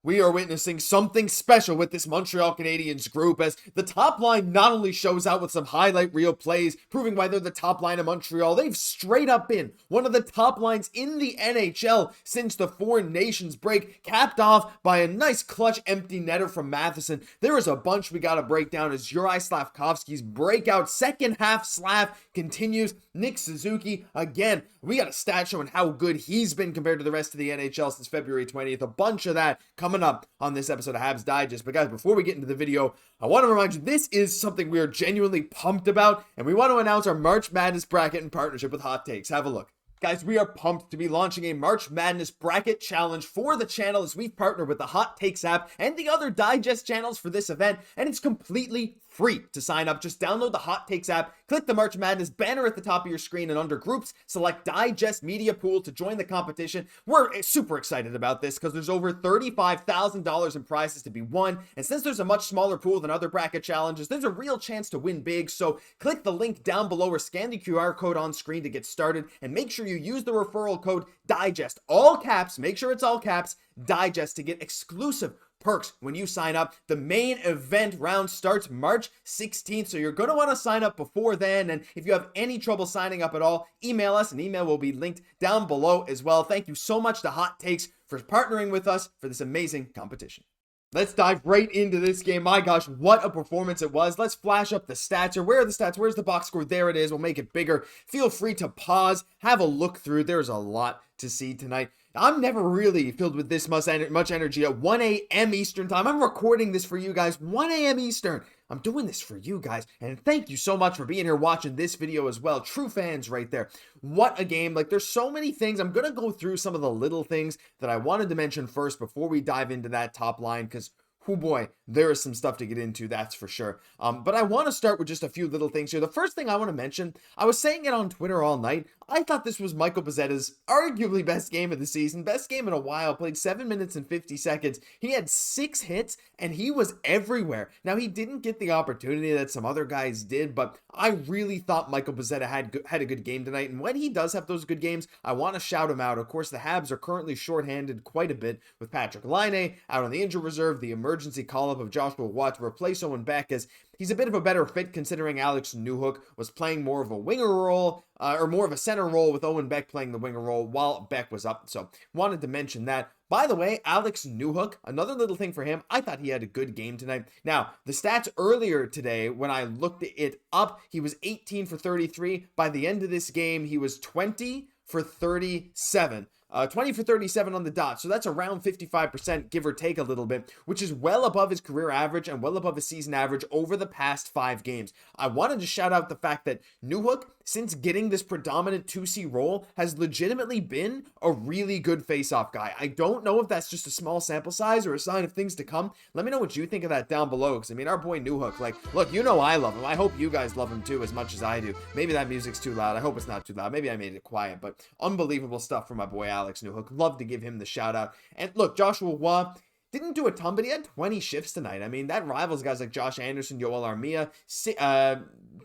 We are witnessing something special with this Montreal Canadiens group as the top line not only shows out with some highlight reel plays, proving why they're the top line of Montreal, they've straight up been one of the top lines in the NHL since the Four Nations break, capped off by a nice clutch empty netter from Matheson. There is a bunch we got to break down as Juraj Slafkvosky's breakout second half Slav continues. Nick Suzuki, again, we got a stat showing how good he's been compared to the rest of the NHL since February 20th. A bunch of that coming up on this episode of Habs Digest. But guys, before we get into the video, I want to remind you this is something we are genuinely pumped about, and we want to announce our March Madness bracket in partnership with Hot Takes. Have a look. Guys, we are pumped to be launching a March Madness bracket challenge for the channel as we've partnered with the Hot Takes app and the other digest channels for this event, and it's completely free to sign up. Just download the Hot Takes app, click the March Madness banner at the top of your screen, and under groups, select Digest Media Pool to join the competition. We're super excited about this because there's over $35,000 in prizes to be won, and since there's a much smaller pool than other bracket challenges, there's a real chance to win big. So click the link down below or scan the QR code on screen to get started, and make sure you use the referral code DIGEST, all caps, make sure it's all caps, DIGEST, to get exclusive perks when you sign up. The main event round starts March 16th, so you're going to want to sign up before then, and if you have any trouble signing up at all, email us. An email will be linked down below as well. Thank you so much to Hot Takes for partnering with us for this amazing competition. Let's dive right into this game. My gosh, what a performance it was. Let's flash up the stats. Or where are the stats? Where's the box score? There it is. We'll make it bigger. Feel free to pause, have a look through. There's a lot to see tonight. I'm never really filled with this much energy at 1 a.m. Eastern time. I'm recording this for you guys, 1 a.m. Eastern. I'm doing this for you guys, and thank you so much for being here watching this video as well. True fans right there. What a game. Like, there's so many things. I'm going to go through some of the little things that I wanted to mention first before we dive into that top line, because oh boy, there is some stuff to get into, that's for sure. But I want to start with just a few little things here. The first thing I want to mention, I was saying it on Twitter all night, I thought this was Michael Pezzetta's arguably best game of the season, best game in a while, played 7 minutes and 50 seconds. He had 6 hits, and he was everywhere. Now, he didn't get the opportunity that some other guys did, but I really thought Michael Pezzetta had a good game tonight, and when he does have those good games, I want to shout him out. Of course, the Habs are currently shorthanded quite a bit with Patrick Laine out on the injured reserve, the emergency call-up of Joshua Watt to replace Owen Beck, as he's a bit of a better fit considering Alex Newhook was playing more of a winger role, or more of a center role, with Owen Beck playing the winger role while Beck was up. So wanted to mention that. By the way, Alex Newhook, another little thing for him, I thought he had a good game tonight. Now, the stats earlier today, when I looked it up, he was 18 for 33. By the end of this game, he was 20 for 37. 20 for 37 on the dot, so that's around 55%, give or take a little bit, which is well above his career average and well above his season average over the past 5 games. I wanted to shout out the fact that Newhook, since getting this predominant 2C role, has legitimately been a really good face-off guy. I don't know if that's just a small sample size or a sign of things to come. Let me know what you think of that down below, because I mean, our boy Newhook, like, look, you know I love him. I hope you guys love him too as much as I do. Maybe that music's too loud. I hope it's not too loud. Maybe I made it quiet, but unbelievable stuff from my boy Alex Newhook. Love to give him the shout out. And look, Joshua Watt didn't do a ton, but he had 20 shifts tonight. I mean, that rivals guys like Josh Anderson, Yoel Armia.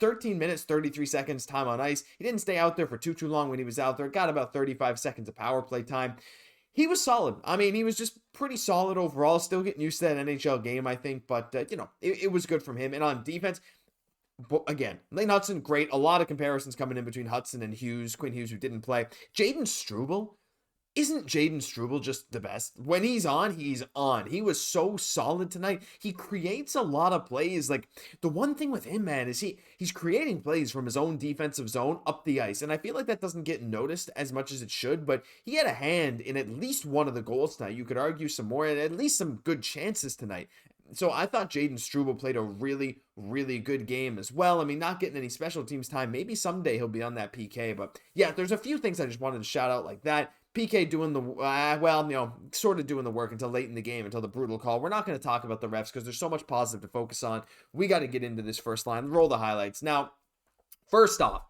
13 minutes, 33 seconds time on ice. He didn't stay out there for too long when he was out there. Got about 35 seconds of power play time. He was solid. I mean, he was just pretty solid overall. Still getting used to that NHL game, I think. But, you know, it was good from him. And on defense, again, Lane Hutson, great. A lot of comparisons coming in between Hutson and Hughes. Quinn Hughes, who didn't play. Jayden Struble. Isn't Jayden Struble just the best? When he's on, he's on. He was so solid tonight. He creates a lot of plays. Like, the one thing with him, man, is he's creating plays from his own defensive zone up the ice. And I feel like that doesn't get noticed as much as it should, but he had a hand in at least one of the goals tonight. You could argue some more, and at least some good chances tonight. So I thought Jayden Struble played a really, really good game as well. I mean, not getting any special teams time. Maybe someday he'll be on that PK. But yeah, there's a few things I just wanted to shout out like that. PK doing the, well, you know, sort of doing the work until late in the game, until the brutal call. We're not going to talk about the refs because there's so much positive to focus on. We got to get into this first line. Roll the highlights. Now, first off,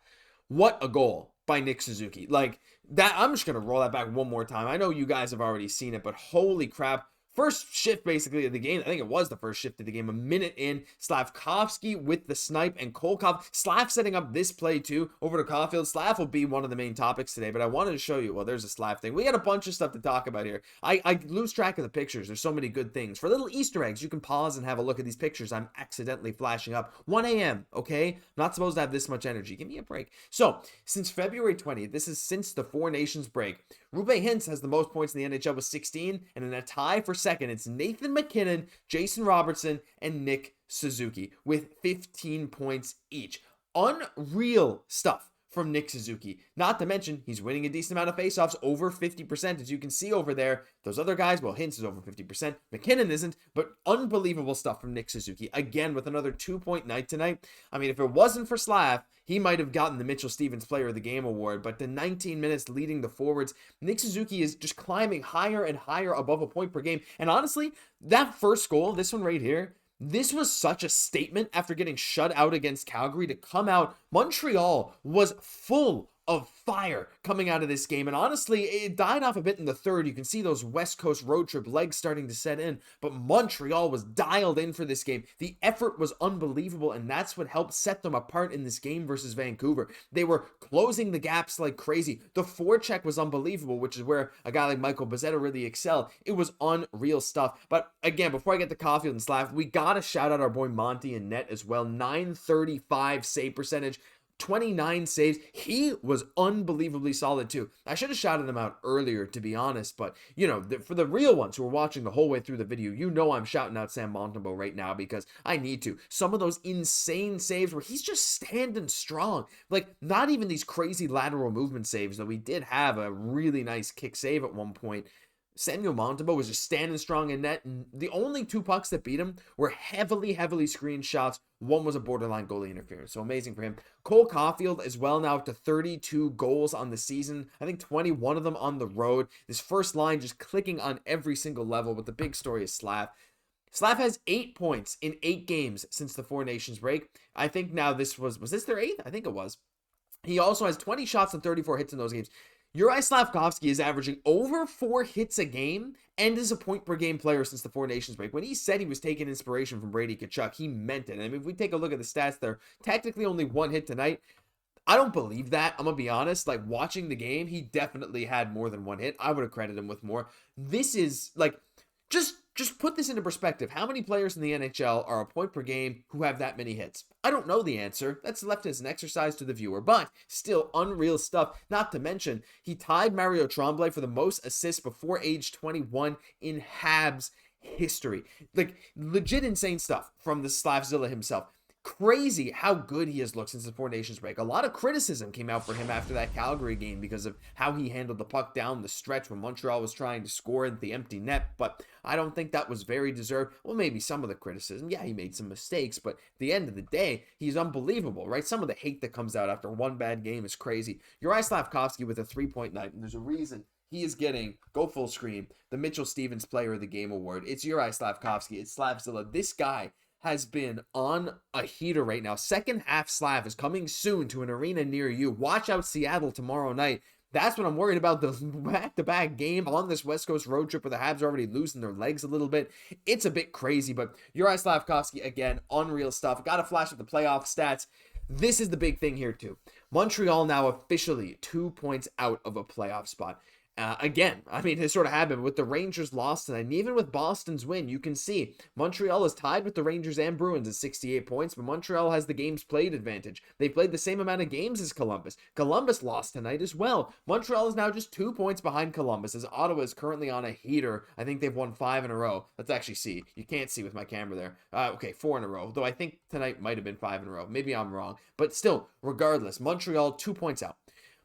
what a goal by Nick Suzuki. Like, that, I'm just going to roll that back one more time. I know you guys have already seen it, but holy crap. first shift basically of the game. I think it was the first shift of the game. A minute in, Slafkovsky with the snipe and Kolkov. Slaf setting up this play too over to Caufield. Slaf will be one of the main topics today, but I wanted to show you, well, there's a Slaf thing. We got a bunch of stuff to talk about here. I lose track of the pictures. There's so many good things. For little Easter eggs, you can pause and have a look at these pictures I'm accidentally flashing up. 1 a.m., okay? Not supposed to have this much energy. Give me a break. So, since February 20th, this is since the Four Nations break, Roope Hintz has the most points in the NHL with 16, and in a tie for second, it's Nathan MacKinnon, Jason Robertson, and Nick Suzuki with 15 points each. Unreal stuff from Nick Suzuki. Not to mention, he's winning a decent amount of faceoffs, over 50%, as you can see over there. Those other guys, well, Hintz is over 50%. MacKinnon isn't, but unbelievable stuff from Nick Suzuki. Again, with another 2-point night tonight. I mean, if it wasn't for Slaf, he might have gotten the Mitchell Stevens Player of the Game award, but the 19 minutes leading the forwards, Nick Suzuki is just climbing higher and higher above a point per game. And honestly, that first goal, this one right here, this was such a statement after getting shut out against Calgary to come out. Montreal was full of fire coming out of this game, and honestly, it died off a bit in the third. You can see those West Coast road trip legs starting to set in, but Montreal was dialed in for this game. The effort was unbelievable, and that's what helped set them apart in this game versus Vancouver. They were closing the gaps like crazy. The forecheck was unbelievable, which is where a guy like Michael Bozzetta really excelled. It was unreal stuff. But again, before I get to Caufield and Slav, we gotta shout out our boy Monty in net as well. 935 save percentage, 29 saves. He was unbelievably solid too. I should have shouted him out earlier, to be honest, but you know, for the real ones who are watching the whole way through the video, you know I'm shouting out Sam Montembeault right now because I need to. Some of those insane saves where he's just standing strong, like not even these crazy lateral movement saves, though he did have a really nice kick save at one point. Samuel Montembeault was just standing strong in net, and the only two pucks that beat him were heavily screened shots. One was a borderline goalie interference, so amazing for him. Cole Caufield as well, now up to 32 goals on the season. I think 21 of them on the road. This first line just clicking on every single level, but the big story is Slaf. Slaf has 8 points in 8 games since the Four Nations break. I think now this was this their 8th? I think it was. He also has 20 shots and 34 hits in those games. Juraj Slafkvosky is averaging over 4 hits a game and is a point-per-game player since the Four Nations break. When he said he was taking inspiration from Brady Tkachuk, he meant it. I mean, if we take a look at the stats, there technically only 1 hit tonight. I don't believe that. I'm going to be honest. Like, watching the game, he definitely had more than 1 hit. I would have credited him with more. This is, like, just put this into perspective. How many players in the NHL are a point per game who have that many hits? I don't know the answer. That's left as an exercise to the viewer, but still unreal stuff. Not to mention, he tied Mario Tremblay for the most assists before age 21 in Habs history. Like, legit insane stuff from the Slavzilla himself. Crazy how good he has looked since the Four Nations break. A lot of criticism came out for him after that Calgary game because of how he handled the puck down the stretch when Montreal was trying to score at the empty net, but I don't think that was very deserved. Well, maybe some of the criticism. Yeah, he made some mistakes, but at the end of the day, he's unbelievable, right? Some of the hate that comes out after one bad game is crazy. Juraj Slafkovsky with a 3-point night, and there's a reason he is getting, go full screen, the Mitchell Stevens Player of the Game award. It's Juraj Slafkovsky. It's Slavzilla. This guy has been on a heater right now. Second half Slav is coming soon to an arena near you. Watch out Seattle tomorrow night. That's what I'm worried about, the back-to-back game on this West Coast road trip where the Habs are already losing their legs a little bit. It's a bit crazy, but Juraj Slafkovsky, again, unreal stuff. Got to flash up the playoff stats. This is the big thing here, too. Montreal now officially 2 points out of a playoff spot. Again, I mean, it sort of happened with the Rangers lost tonight, and even with Boston's win, you can see Montreal is tied with the Rangers and Bruins at 68 points, but Montreal has the games played advantage. They played the same amount of games as Columbus. Columbus lost tonight as well. Montreal is now just 2 points behind Columbus, as Ottawa is currently on a heater. I think they've won 5 in a row. Let's actually see. You can't see with my camera there. Okay, 4 in a row, though I think tonight might have been 5 in a row. Maybe I'm wrong, but still, regardless, Montreal 2 points out.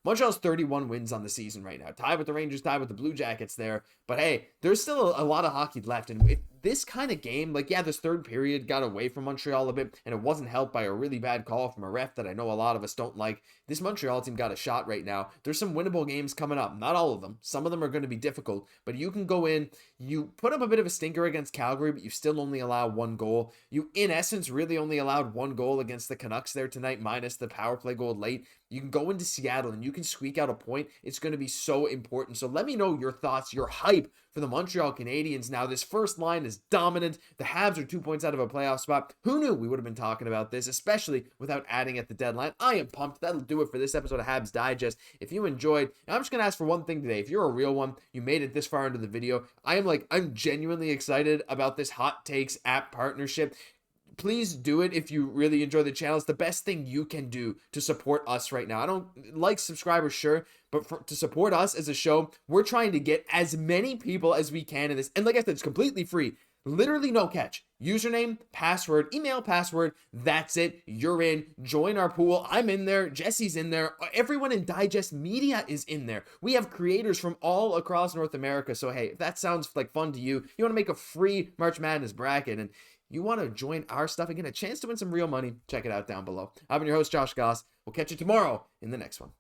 Montreal's 31 wins on the season right now. Tied with the Rangers, tied with the Blue Jackets there. But hey, there's still a lot of hockey left. And if this kind of game, like, yeah, this third period got away from Montreal a bit, and it wasn't helped by a really bad call from a ref that I know a lot of us don't like. This Montreal team got a shot right now. There's some winnable games coming up. Not all of them. Some of them are going to be difficult, but you can go in, you put up a bit of a stinker against Calgary, but you still only allow 1 goal. You, in essence, really only allowed 1 goal against the Canucks there tonight, minus the power play goal late. You can go into Seattle and you can squeak out a point. It's going to be so important. So let me know your thoughts, your hype for the Montreal Canadiens now. This first line is dominant. The Habs are 2 points out of a playoff spot. Who knew we would have been talking about this, especially without adding at the deadline? I am pumped. That'll do it for this episode of Habs Digest. If you enjoyed, I'm just going to ask for one thing today. If you're a real one, you made it this far into the video, I'm genuinely excited about this Hot Takes app partnership. Please do it if you really enjoy the channel. It's the best thing you can do to support us right now. I don't like subscribers, sure, but to support us as a show, we're trying to get as many people as we can in this. And like I said, it's completely free. Literally no catch. Username, password, email, password. That's it. You're in. Join our pool. I'm in there. Jesse's in there. Everyone in Digest Media is in there. We have creators from all across North America. So hey, if that sounds like fun to you, you want to make a free March Madness bracket and you want to join our stuff and get a chance to win some real money, check it out down below. I've been your host, Josh Gosse. We'll catch you tomorrow in the next one.